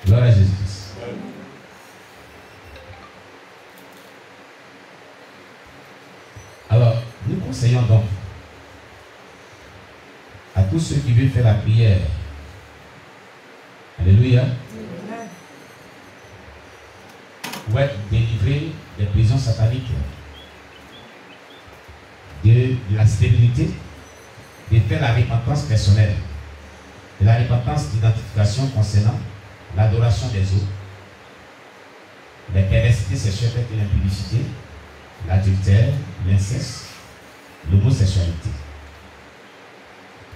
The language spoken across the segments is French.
Gloire à Jésus-Christ. Alors, nous conseillons donc à tous ceux qui veulent faire la prière. Alléluia. Pour être délivrés des prisons sataniques, de la stérilité, de faire la repentance personnelle, de la repentance d'identification concernant l'adoration des eaux, les perversités sexuelles telles que l'impudicité, l'adultère, l'inceste, l'homosexualité.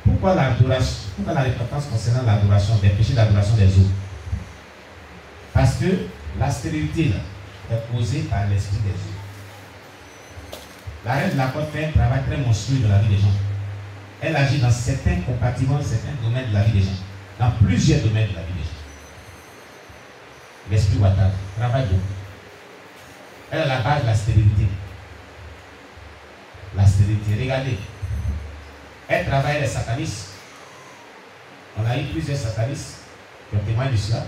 Pourquoi la repentance concernant l'adoration, des péchés d'adoration des eaux? Parce que la stérilité là, est causée par l'esprit des eaux. La reine de la côte fait un travail très monstrueux dans la vie des gens. Elle agit dans certains compartiments, certains domaines de la vie des gens. Dans plusieurs domaines de la vie des gens. L'esprit Ouattara travaille beaucoup. Elle est à la base de la stérilité. La stérilité, regardez. Elle travaille les satanistes. On a eu plusieurs satanistes qui ont témoigné de cela.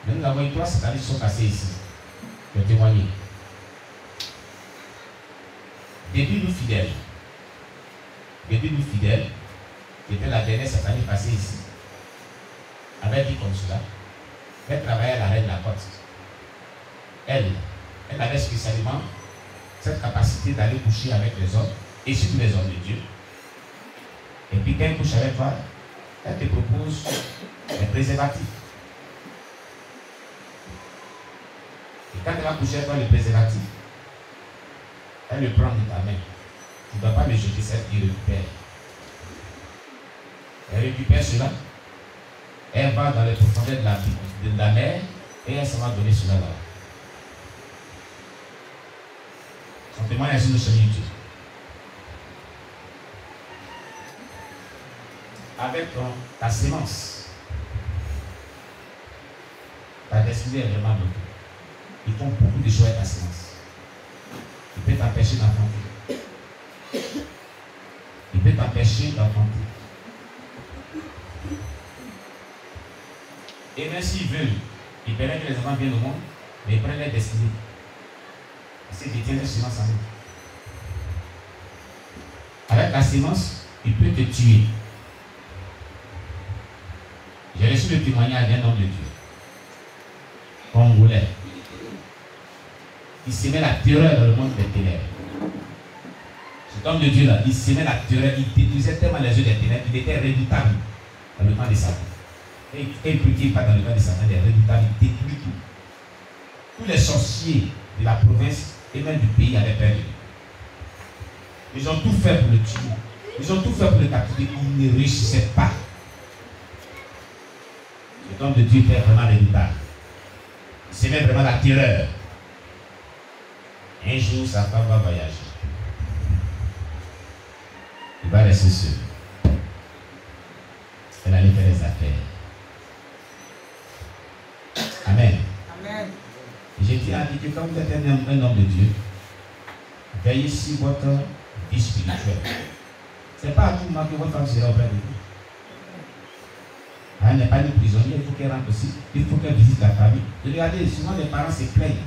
Mais nous avons eu 3 satanistes qui sont passés ici, qui ont témoigné. Des Bibles fidèles, qui était la dernière sataniste passée ici, avait dit comme cela, elle travaillait à la reine de la côte. Elle avait spécialement cette capacité d'aller coucher avec les hommes, et surtout les hommes de Dieu. Et puis quand elle couche avec toi, elle te propose des préservatifs. Et quand elle va coucher avec toi le préservatif, elle le prend de ta main. Tu ne dois pas le jeter, celle qui récupère. Elle récupère cela. Elle va dans les profondeurs de la mer et elle s'en va donner cela là. Son témoignage sur nos chaînes YouTube. Avec ta sémence, ta destinée est vraiment beaucoup. Ils font beaucoup de choses avec ta sémence. Il peut t'empêcher d'enfanter. Il peut t'empêcher d'enfanter. Et même s'ils veulent, ils permettent que les enfants viennent au monde, mais ils prennent leur destinée. Parce qu'ils détiennent leur sémence en eux. Avec la sémence, il peut te tuer. J'ai reçu le témoignage d'un homme de Dieu, congolais. Il s'aimait la terreur dans le monde des ténèbres. Cet homme de Dieu là, il s'aimait la terreur, il détruisait tellement les yeux des ténèbres, il était redoutable dans le temps de Satan. Et il ne peut pas dans le temps de Satan, il est redoutable, il détruit tout. Tous les sorciers de la province et même du pays avaient peur de lui. Ils ont tout fait pour le tuer. Ils ont tout fait pour le capturer, il ne réussissait pas. Cet homme de Dieu était vraiment redoutable. Il s'aimait vraiment la terreur. Un jour, sa femme va voyager. Il va rester seul. Elle allait faire les affaires. Amen. Amen. J'ai dit que quand vous êtes un homme de Dieu, veillez sur votre vie spirituelle. Ce n'est pas à tout moment que votre femme sera auprès de vous. Elle n'est pas une prisonnière, il faut qu'elle rentre aussi. Il faut qu'elle visite la famille. Regardez, souvent les parents se plaignent.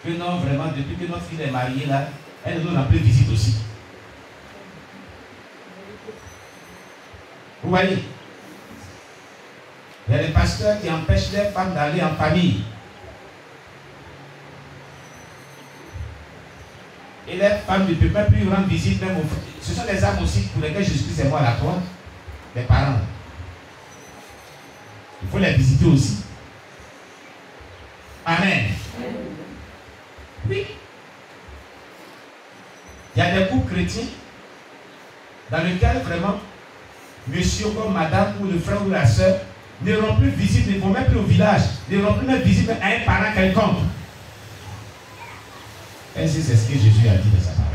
Que non, vraiment, depuis que notre fille est mariée là, elle nous donne plus de visite aussi. Vous voyez? Il y a des pasteurs qui empêchent les femmes d'aller en famille. Et les femmes ne peuvent pas plus rendre visite même aux... Ce sont des âmes aussi pour lesquelles Jésus-Christ est mort à la croix. Les parents. Il faut les visiter aussi. Amen. Oui. Il y a des couples chrétiens dans lesquels vraiment monsieur comme madame ou le frère ou la soeur n'auront plus visite, ne vont même plus au village, n'auront plus même visite à un parent quelconque. Et c'est ce que Jésus a dit dans sa parole.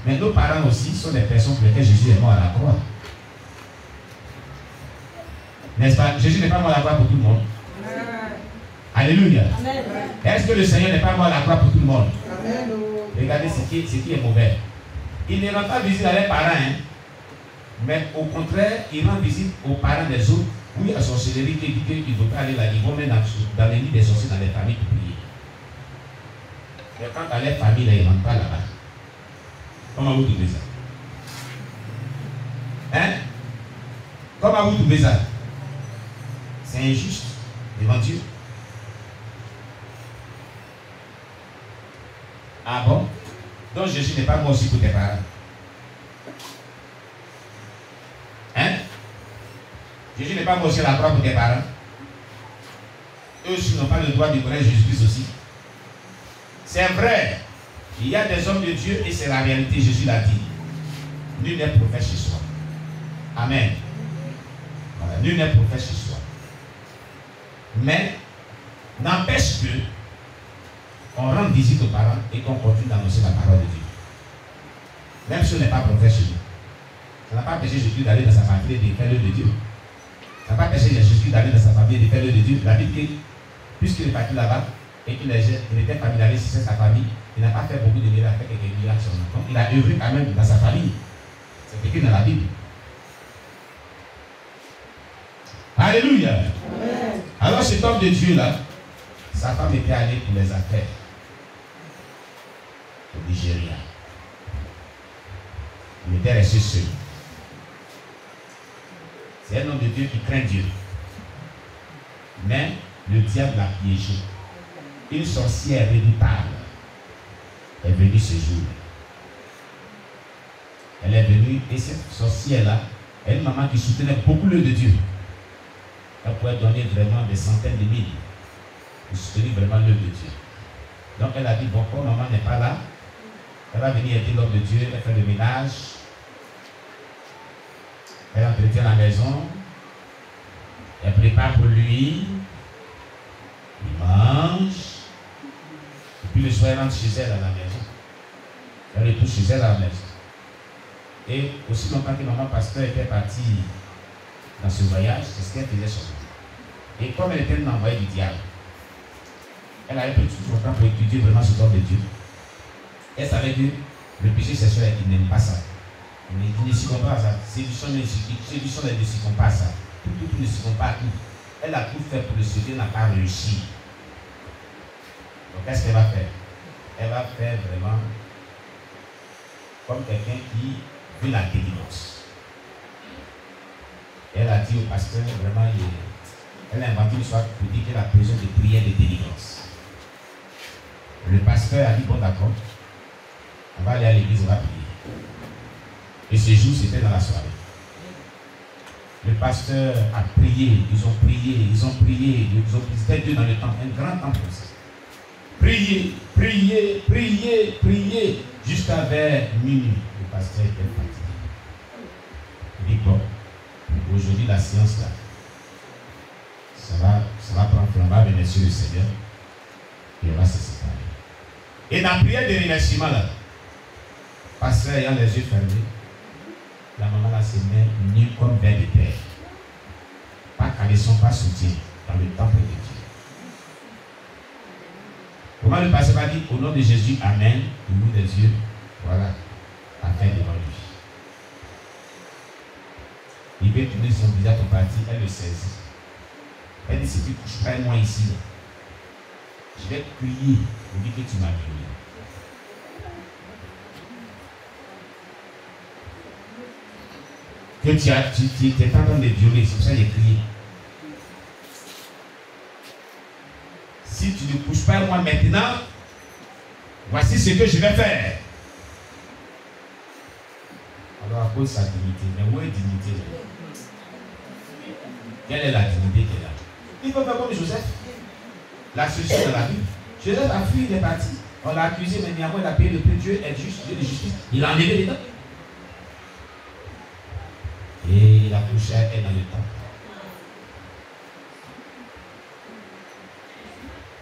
Mais nos parents aussi sont des personnes pour lesquelles Jésus est mort à la croix. N'est-ce pas? Jésus n'est pas mort à la croix pour tout le monde. Alléluia. Est-ce que le Seigneur n'est pas mort à la croix pour tout le monde? Amen. Regardez ce qui est mauvais. Ils ne rendent pas visite à leurs parents. Hein. Mais au contraire, il rend visite aux parents des autres. Oui, la sorcellerie qui dit qu'il ne faut pas aller là, ils vont mettre dans les lits des sorciers dans les familles pour prier. Mais quand dans les familles, là, ils ne rentrent pas là-bas. Comment vous trouvez ça? Hein? Comment vous trouvez ça? C'est injuste devant Dieu. Ah bon? Donc Jésus n'est pas mort aussi pour tes parents. Hein? Jésus n'est pas mort sur la croix pour tes parents. Eux aussi n'ont pas le droit de connaître Jésus-Christ aussi. C'est vrai. Il y a des hommes de Dieu et c'est la réalité. Jésus l'a dit. Nul n'est prophète chez soi. Amen. Voilà. Nul n'est prophète chez soi. Mais n'empêche que on rend visite aux parents et qu'on continue d'annoncer la parole de Dieu. Même si on n'est pas prophète chez nous. Ça n'a pas empêché Jésus d'aller dans sa famille et de faire l'œuvre de Dieu. Ça n'a pas empêché Jésus d'aller dans sa famille et de faire l'œuvre de Dieu. La Bible dit, puisqu'il est parti là-bas et qu'il était familiarisé sur sa famille, il n'a pas fait beaucoup de miracles, il a fait quelques miracles sur son compte. Il a œuvré quand même dans sa famille. C'est écrit dans la Bible. Alléluia. Amen. Alors cet homme de Dieu là, sa femme était allée pour les affaires au Nigeria. Il était resté seul. C'est un homme de Dieu qui craint Dieu. Mais le diable l'a piégé. Une sorcière redoutable est venue ce jour. Elle est venue et cette sorcière-là est une maman qui soutenait beaucoup l'œuvre de Dieu. Elle pouvait donner vraiment des centaines de milliers pour soutenir vraiment l'œuvre de Dieu. Donc elle a dit, bon, quand maman n'est pas là, elle va venir aider l'homme de Dieu, elle fait le ménage, elle entretient la maison, elle prépare pour lui, il mange, et puis le soir elle rentre chez elle à la maison. Elle retourne chez elle à la maison. Et aussi longtemps que maman pasteur était partie dans ce voyage, c'est ce qu'elle faisait sur lui. Et comme elle était une envoyée du diable, elle avait pris tout son temps pour étudier vraiment ce corps de Dieu. Elle savait que le péché sexuel, il n'aime pas ça. Il ne s'y compare à ça. Séduction ne s'y compare à ça. Tout ne s'y compare à tout. Elle a tout fait pour le sauver, n'a pas réussi. Donc qu'est-ce qu'elle va faire? Elle va faire vraiment comme quelqu'un qui veut la délivrance. Elle a dit au pasteur, vraiment, elle a inventé une histoire pour dire qu'elle a besoin de prière de délivrance. Le pasteur a dit, bon d'accord, on va aller à l'église, on va prier. Et ce jour, c'était dans la soirée. Le pasteur a prié, ils ont prié, c'était Dieu dans le temple, un grand temple aussi. Prier, prier, prier, prier, jusqu'à vers minuit. Le pasteur était fatigué. Il dit, bon, aujourd'hui la séance là, ça va prendre flambe, venir sur le Seigneur, et on va se séparer. Et dans la prière de remerciement là, pasteur ayant les yeux fermés, la maman là se met nue comme vers de terre. Pas caleçon, pas soutien, dans le temple de Dieu. Comment le pasteur va dire au nom de Jésus, Amen, au nom de Dieu, voilà, afin devant lui. Il veut tourner son visage au parti, elle le saisit. Elle dit, si tu ne couches pas moi ici, je vais crier pour dire que tu m'as violé. Que tu es en train de violer, c'est pour ça que j'ai crié. Si tu ne couches pas moi maintenant, voici ce que je vais faire. Alors à cause de sa dignité, mais où est la dignité? Quelle est la dignité qu'elle a? Il faut faire comme Joseph. La solution de la vie. Joseph a fui, il est parti. On l'a accusé, mais néanmoins il a payé le prix. Dieu est juste, Dieu de justice. Il a enlevé les dents. Et il a couché avec elle dans le temple.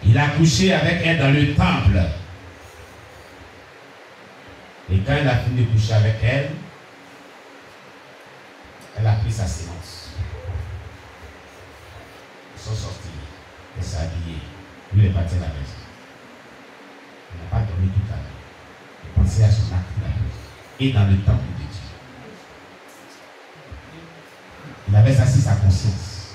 Il a couché avec elle dans le temple. Et quand il a fini de coucher avec elle, elle a pris sa séance. Ils sont sortis. Elle s'est habillée. Lui est parti à la maison. Il n'a pas dormi toute la nuit. Il pensait à son acte de la nuit. Et dans le temple de Dieu. Il avait assis sa conscience.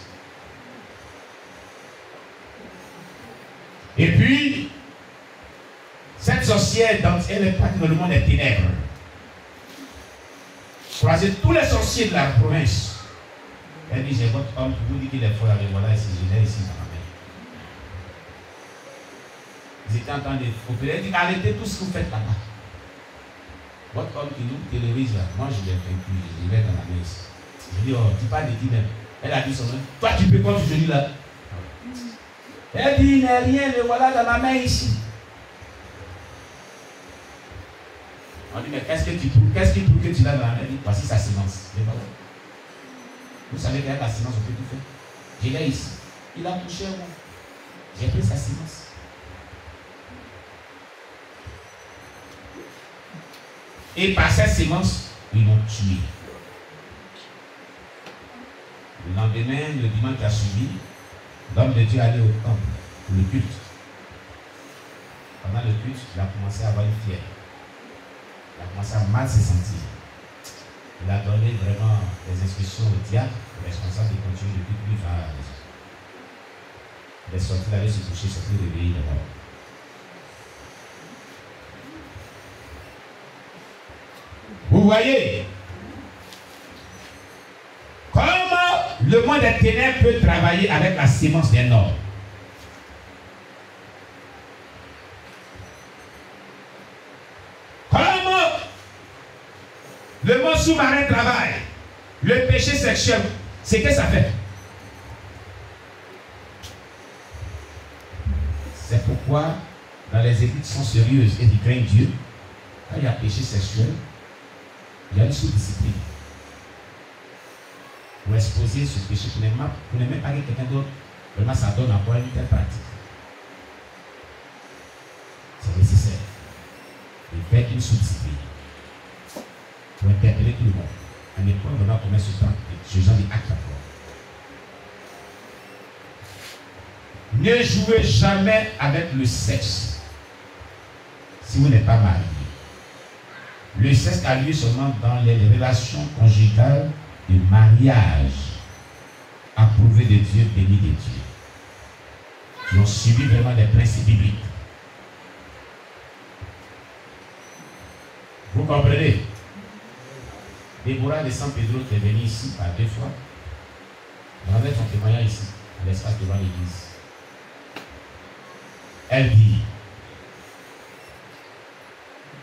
Et puis, cette sorcière, elle est partie dans le monde des ténèbres. Croiser tous les sorciers de la province. Elle dit, j'ai votre homme qui vous dit qu'il est fort, mais voilà, ici, je l'ai ici dans ma main. Ils étaient en train de opérer. Elle dit, arrêtez tout ce que vous faites là-bas. Votre homme qui nous terrorise là, moi je l'ai vaincu, je l'ai dans la main ici. Je dis, oh, tu parles de qui même? Elle a dit son nom. Toi, tu peux quoi aujourd'hui là? Elle dit, il n'est rien, le voilà dans ma main ici. On dit, mais qu'est-ce qu'il prouve que tu l'as dans la main? Elle dit, voici sa sémence. Vous savez qu'avec la sémence, on peut tout faire. Je l'ai ici. Il a touché moi. J'ai pris sa sémence. Et par cette sémence, ils l'ont tué. Le lendemain, le dimanche qui a suivi, l'homme de Dieu allait au temple pour le culte. Pendant le culte, il a commencé à avoir une fièvre. Il a commencé à mal se sentir. Il a donné vraiment des instructions au diacre, au responsable de continuer le culte, lui va à la maison. Il est sorti, il allait se coucher, il s'est plus réveillé d'abord. Vous voyez comment le monde des ténèbres peut travailler avec la sémence d'un homme. Comment le monde sous-marin travaille. Le péché sexuel, c'est que ça fait. C'est pourquoi dans les églises qui sont sérieuses et qui craignent Dieu, quand il y a péché sexuel, il y a une sous-discipline. Pour exposer ce péché, pour ne même pas que quelqu'un d'autre vraiment s'adonne à voir une telle pratique. C'est nécessaire. Il fait une sous-discipline pour interpeller tout le monde. On ne peut pas commettre ce genre d'acte d'accord. Ne jouez jamais avec le sexe si vous n'êtes pas marié. Le sexe a lieu seulement dans les relations conjugales de mariage approuvées de Dieu, bénies de Dieu, qui ont suivi vraiment les principes bibliques. Vous comprenez? Déborah de San Pedro qui est venue ici par 2 fois, on avait son témoignage ici, à l'espace devant l'église. Elle dit,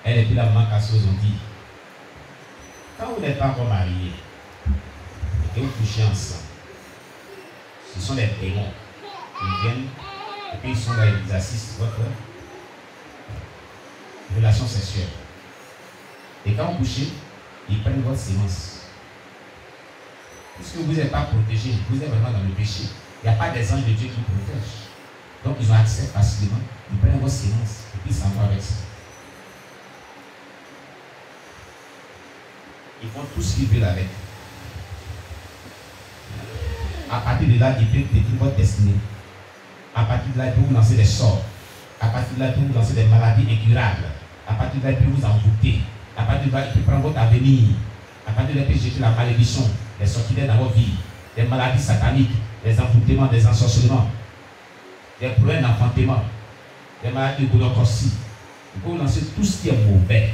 elle et puis la maman Cassos ont dit, quand vous n'êtes pas encore mariés et que vous couchez ensemble, ce sont des démons qui viennent et puis ils sont là, ils assistent votre relation sexuelle. Et quand vous couchez, ils prennent votre sémence. Puisque vous n'êtes pas protégé, vous êtes vraiment dans le péché, il n'y a pas des anges de Dieu qui vous protègent. Donc ils ont accès facilement, ils prennent votre sémence et puis ils s'en vont avec ça. Ils font tout ce qu'ils veulent avec. À partir de là, ils peuvent détruire votre destinée. À partir de là, ils peuvent vous lancer des sorts. À partir de là, ils peuvent vous lancer des maladies incurables. À partir de là, ils peuvent vous envoûter. À partir de là, ils peuvent prendre votre avenir. À partir de là, ils peuvent jeter la malédiction, les sortilèges dans votre vie, des maladies sataniques, des envoûtements, des ensorcelements, des problèmes d'enfantement, des maladies de gonorrhée. Ils peuvent vous lancer tout ce qui est mauvais.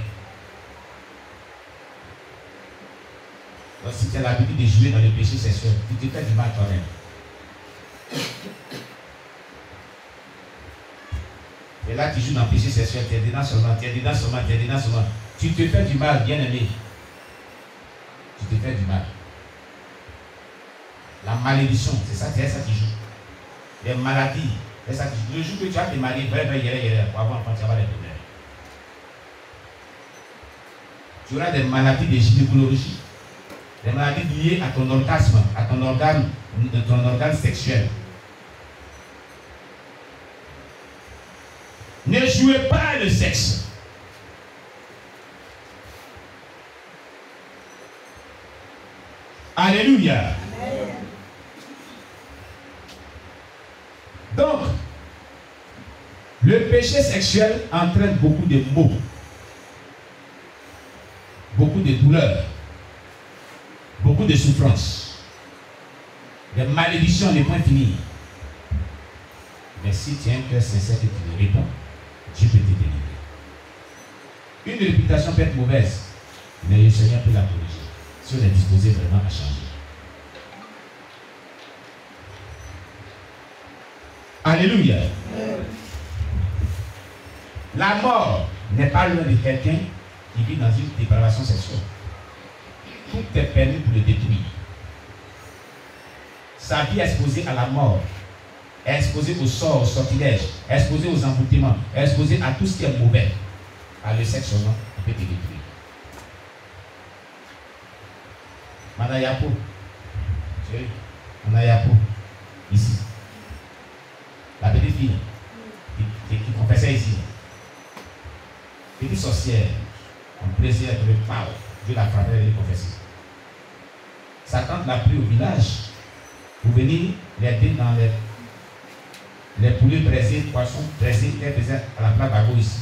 Donc, si tu as l'habitude de jouer dans le péché sexuel, tu te fais du mal toi-même. Et là, tu joues dans le péché sexuel, tu es dedans seulement, tu es dedans seulement, tu es dedans seulement. Tu te fais du mal, bien aimé. Tu te fais du mal. La malédiction, c'est ça qui joue. Les maladies, c'est ça qui joue. Le jour que tu as te marier, pour avoir un enfant, tu vas avoir des problèmes. Tu auras des maladies de gynécologie. Des maladies liées à ton orgasme, à ton organe sexuel. Ne jouez pas le sexe. Alléluia. Amen. Donc, le péché sexuel entraîne beaucoup de maux, beaucoup de douleurs, beaucoup de souffrances. des malédictions ne peuvent finir. Mais si tu as un cœur sincère et que tu le réponds, Dieu peut te délivrer. Une réputation peut être mauvaise, mais le Seigneur peut la corriger si on est disposé vraiment à changer. Alléluia. La mort n'est pas loin de quelqu'un qui vit dans une dépravation sexuelle. Tout est permis pour le détruire. Sa vie est exposée à la mort, est exposée au sort, au sortilège, est exposée aux emboutements, est exposée à tout ce qui est mauvais. Par le sexe seulement, il peut te détruire. Madame Yapo, Madame Yapo, ici. La petite fille qui confessait ici. Petite sorcière, en plaisir de le parler, Dieu l'a frappé et l'a confessé. Sa tante l'a pris au village pour venir l'aider dans les poulets braisés, poissons braisés qu'elle faisait à la plaque d'Ago ici.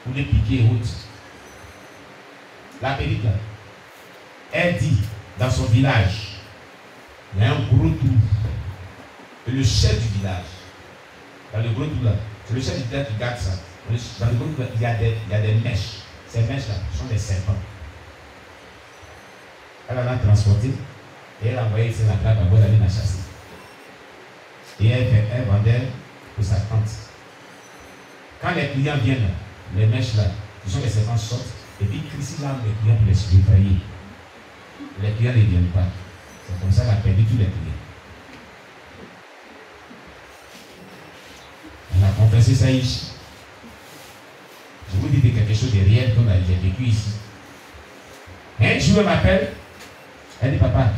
Pour les piquer et autres. La petite là, elle dit dans son village, il y a un gros trou. Et le chef du village, dans le gros trou là, c'est le chef du village qui garde ça. Dans le gros trou là, il y a des mèches. Ces mèches là sont des serpents. Elle en a transporté et elle a envoyé ses plaque d'Ago d'aller la chasser. Et elle vendait pour sa tante. Quand les clients viennent, les mèches là, ce sont les serpents sortent, et puis Christ là, les clients pour les effrayer. Les clients ne viennent pas. C'est comme ça qu'elle a perdu tous les clients. On a confessé ça ici. Je vous dis quelque chose de réel comme j'ai vécu ici. Un jour, elle m'appelle, elle dit papa,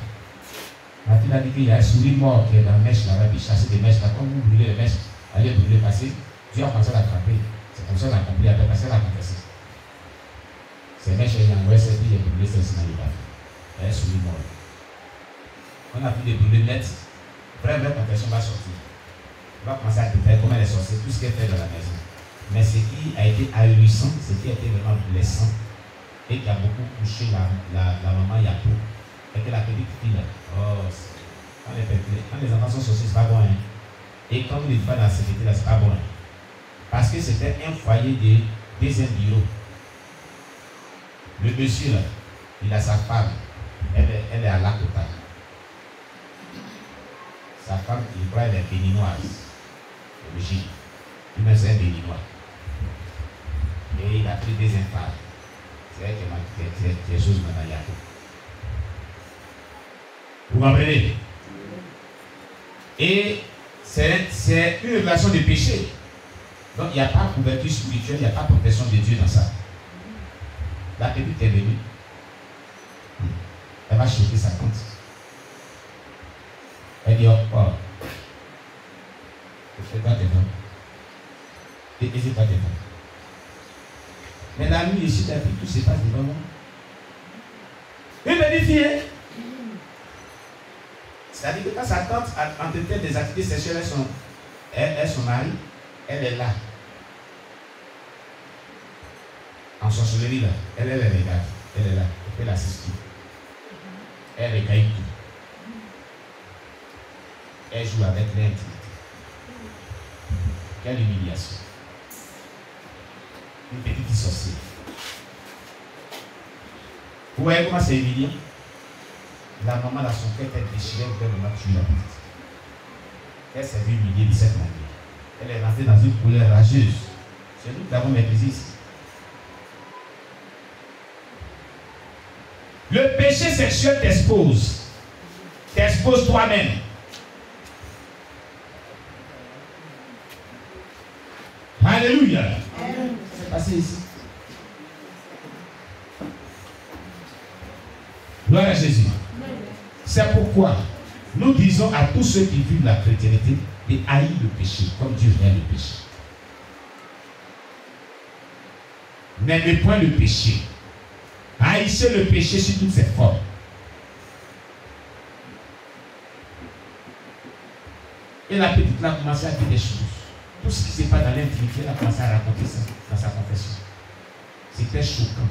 ma fille a dit qu'il y a un souris mort qui est dans la mèche là, puis chasser des mèches là, comme vous brûlez les mèches, allez brûler, passer, Dieu a pensé à l'attraper. C'est comme ça qu'on a compris après, parce qu'elle a confessé. Ces mèches, elles ont envoyé cette fille et brûlé celle-ci dans le bas. Elle est souris mort. On a pu les brûler net. Vraie confession va sortir. On va commencer à te faire comme elle est sorcière, tout ce qu'elle fait dans la maison. Mais ce qui a été ahurissant, ce qui a été vraiment blessant, et qui a beaucoup touché la maman Yapo, et que la petite fille là, oh, quand les enfants sont sorciers, c'est pas bon. Hein. Et quand vous ne dites pas dans la sécurité là, c'est pas bon. Hein. Parce que c'était un foyer de deuxième bureau. Le monsieur là, il a sa femme, elle est à la totale. Sa femme, il croit qu'elle est béninoise. Le monsieur, il me c'est un béninois. Et il a pris des infâmes. C'est elle qui m'a dit quelque chose maintenant. Vous comprenez? Et c'est une relation de péché. Donc il n'y a pas de couverture spirituelle, il n'y a pas de protection de Dieu dans ça. La petite est venue. Elle va choquer sa tante. Elle dit, oh, c'est pas tes dents. Et c'est pas tes dents. Mais la nuit, ici, la vie, tout se passe devant moi. Une petite fille, c'est-à-dire que quand sa tante entretient des activités sexuelles avec son mari, elle est là. En sorcellerie, là, elle regarde. Elle est là. Elle peut l'assister. Elle regarde tout. Elle joue avec l'intimité. Quelle humiliation. Une petite sorcière. Vous voyez comment c'est humiliant? La maman, dans son cœur, elle déchirée, elle veut tuer la petite. Elle s'est vue humiliée de cette manière. Elle est rentrée dans une colère rageuse. C'est nous qui l'avons maîtrisé ici. Le péché sexuel t'expose. T'expose toi-même. Alléluia. C'est passé ici. Gloire à Jésus. C'est pourquoi nous disons à tous ceux qui vivent la chrétienté de haïr le péché, comme Dieu aime le péché. N'aimez point le péché. Haïssez le péché sur toutes ses formes. Et la petite là a commencé à dire des choses. Tout ce qui se passe dans l'intimité, elle a commencé à raconter ça dans sa confession. C'était choquant.